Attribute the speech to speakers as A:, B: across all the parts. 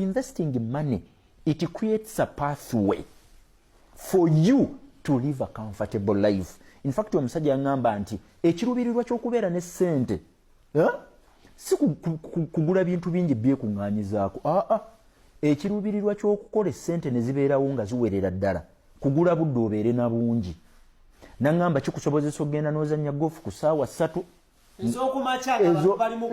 A: Investing money, it creates a pathway for you to live a comfortable life. In fact, omusajja ngamba nti ekirubirirwa ky'okubeera ne ssente si kugula bintu bingi byekuŋŋaanyizaako. Ekirubirirwa ky'okukola ssente ne zibeerawo nga ziwerera ddala kugula budde obeere na bungi. Nangamba kikusobozesa okugenda n'ozannya golf ku ssaawa 3
B: ez'okumakya nga bali mu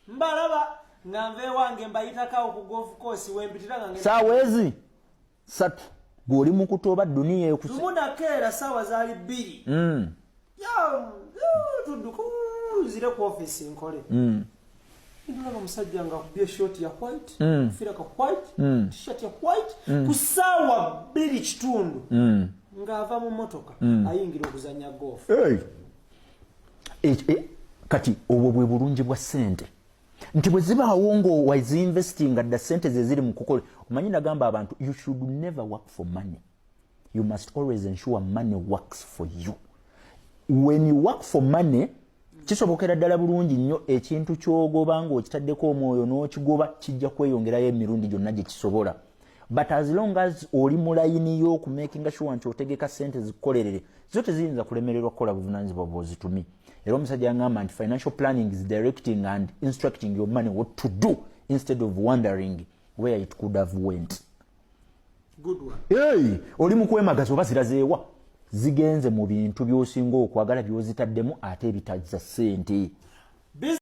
B: mbalaba nga nve wange mbayitakawo ku golf course wempitira nga
A: ssaawa ezi 3 gw'oli mu kutoba duniya ekusa
B: tumunakeera ssaawa zaali 2 tudduka zire ku office nkole ndulaba omusajja nga akubye short ya white kufira ka white t-shirt ya white ku ssaawa 2 kitundu ng'ava mu motoka ayingira okuzannya golf.
A: Kati obwo bwe bulungi bwa ssente nti bwe zibaawo ng'owazinvesting adda ssente ze ziri mu kukola. Omanyi nagamba abantu, you should never work for money, you must always ensure money works for you. When you work for money, kisobokera ddala bulungi nnyo ekintu ky'ogoba ng'okitaddeko omwoyo n'okigoba kijja kweyongerayo emirundi gyonna gye kisobola. But as long as oli mu layini y'okumakinga sure nti otegeka ssente zikukolerere, zo teziyinza kulemererwa kukola buvunaanyizibwa bw'ozitumi. Era omusajja yangamba nti financial planning is directing and instructing your money what to do instead of wondering where it could have went.
B: Good one.
A: Oli mu kwemagaza oba zirazeewa zigenze mu bintu by'osinga okwagala by'ozitaddemu ate ebitazza ssente.